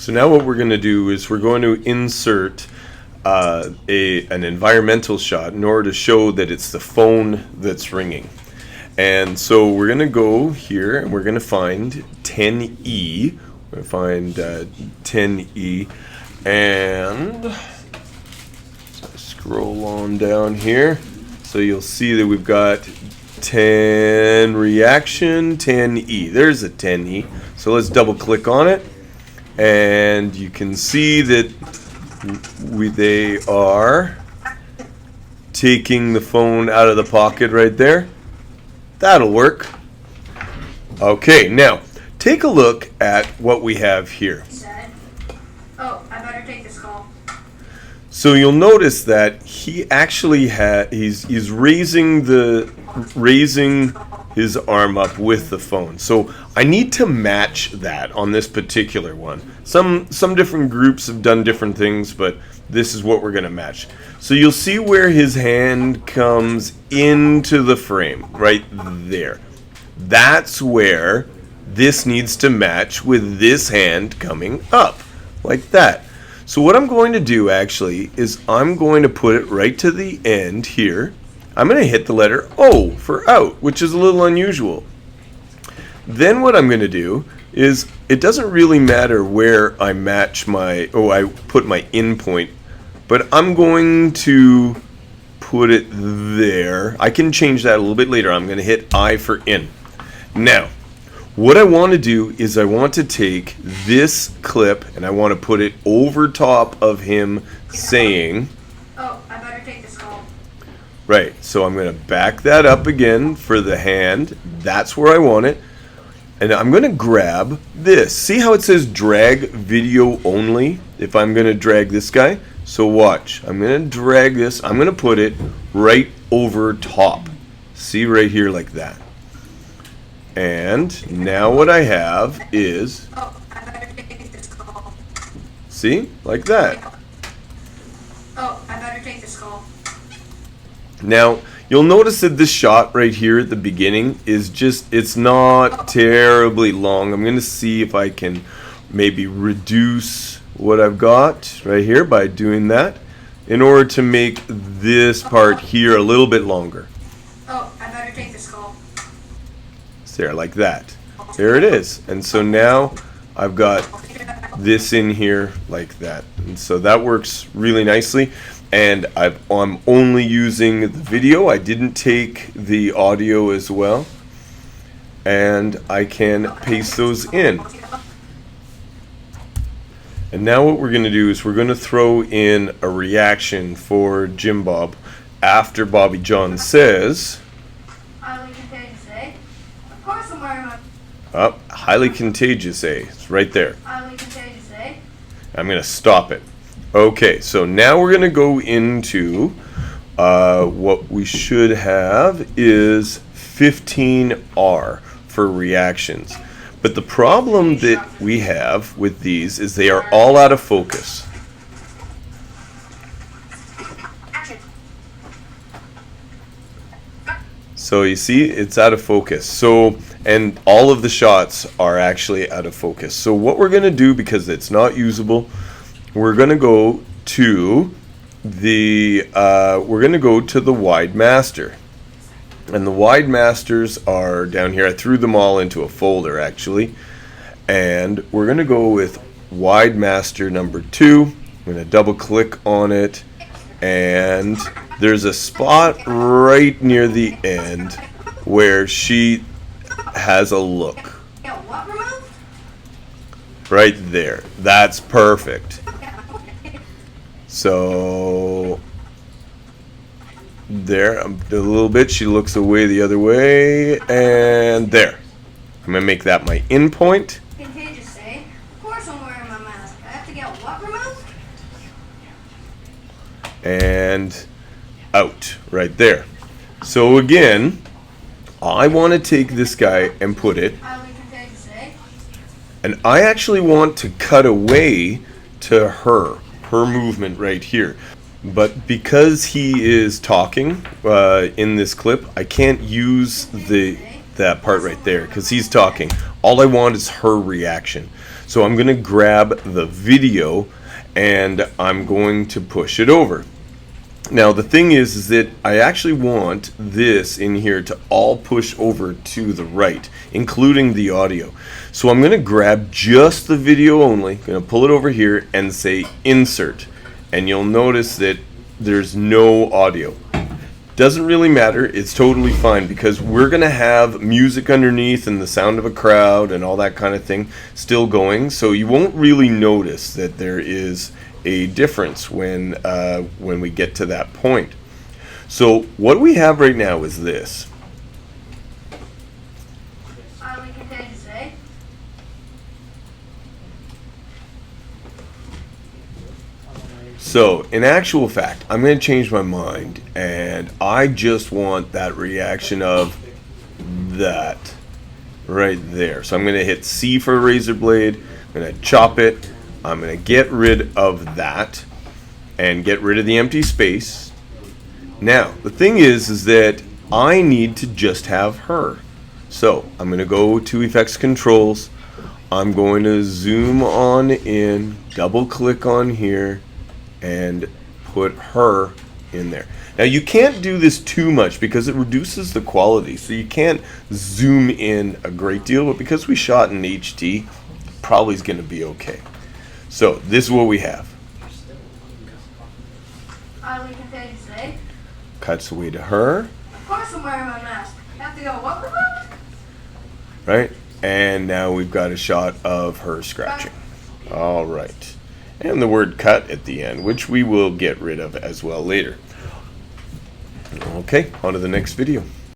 So now what we're going to do is we're going to insert an environmental shot in order to show that it's the phone that's ringing. And so we're going to go here and we're going to find 10E. We're going to find 10E and scroll on down here. So you'll see that we've got 10 reaction, 10E. There's a 10E. So let's double click on it. And you can see that they are taking the phone out of the pocket right there. That'll work. Okay, now take a look at what we have here. Oh, I better take this call. So you'll notice that he actually he's raising his arm up with the phone. So I need to match that on this particular one. Some different groups have done different things, but this is what we're going to match. So you'll see where his hand comes into the frame, right there. That's where this needs to match with this hand coming up, like that. So what I'm going to do actually is I'm going to put it right to the end here. I'm going to hit the letter O for out, which is a little unusual. Then what I'm going to do is, it doesn't really matter where I match I put my in point, but I'm going to put it there. I can change that a little bit later. I'm going to hit I for in. Now, what I want to do is I want to take this clip and I want to put it over top of him saying, oh, I better take this call. Right, so I'm going to back that up again for the hand. That's where I want it. And I'm going to grab this. See how it says drag video only if I'm going to drag this guy? So watch. I'm going to drag this. I'm going to put it right over top. See right here like that. And now what I have is, Oh, I better take this call. see, like that. Oh, I better take this call. Now, you'll notice that this shot right here at the beginning is it's not terribly long. I'm going to see if I can maybe reduce what I've got right here by doing that in order to make this part here a little bit longer. Oh, I better take this call. There, like that. There it is. And so now I've got this in here like that. And so that works really nicely. And I'm only using the video. I didn't take the audio as well. And I can paste those in. And now what we're going to do is we're going to throw in a reaction for Jim Bob after Bobby John says, Highly contagious, eh? Of course I'm wearing my... oh, highly contagious, eh? It's right there. Highly contagious, eh? I'm going to stop it. Okay, so now we're going to go into what we should have is 15R for reactions. But the problem that we have with these is they are all out of focus. So you see, it's out of focus. So, and all of the shots are actually out of focus. So what we're going to do, because it's not usable, we're going to go to the wide master. And the wide masters are down here. I threw them all into a folder actually. And we're going to go with wide master number 2. I'm going to double click on it. And there's a spot right near the end where she has a look. What removed? Right there. That's perfect. So there, a little bit, she looks away the other way, and there. I'm going to make that my in point. Contagious, eh? Of course I'm wearing my mask. I have to get what removed? And out, right there. So again, I want to take this guy and put it, Highly contagious, eh? and I actually want to cut away to her movement right here. But because he is talking in this clip, I can't use that part right there because he's talking. All I want is her reaction. So I'm going to grab the video and I'm going to push it over. Now the thing is that I actually want this in here to all push over to the right, including the audio. So I'm going to grab just the video only, going to pull it over here and say insert. And you'll notice that there's no audio. Doesn't really matter, it's totally fine because we're going to have music underneath and the sound of a crowd and all that kind of thing still going, so you won't really notice that there is a difference when we get to that point. So what we have right now is this. Highly contagious, eh? So, in actual fact, I'm going to change my mind, and I just want that reaction of that right there. So I'm going to hit C for razor blade, I'm going to chop it, I'm going to get rid of that, and get rid of the empty space. Now, the thing is that I need to just have her. So, I'm going to go to Effects Controls, I'm going to zoom on in, double click on here, and put her in there. Now you can't do this too much because it reduces the quality, so you can't zoom in a great deal, but because we shot in HD, probably is going to be okay. So this is what we have. Highly contagious, eh? Cuts away to her, Of course I'm wearing my mask. I have to go, what? right? And now we've got a shot of her scratching. All right. And the word cut at the end, which we will get rid of as well later. Okay, on to the next video.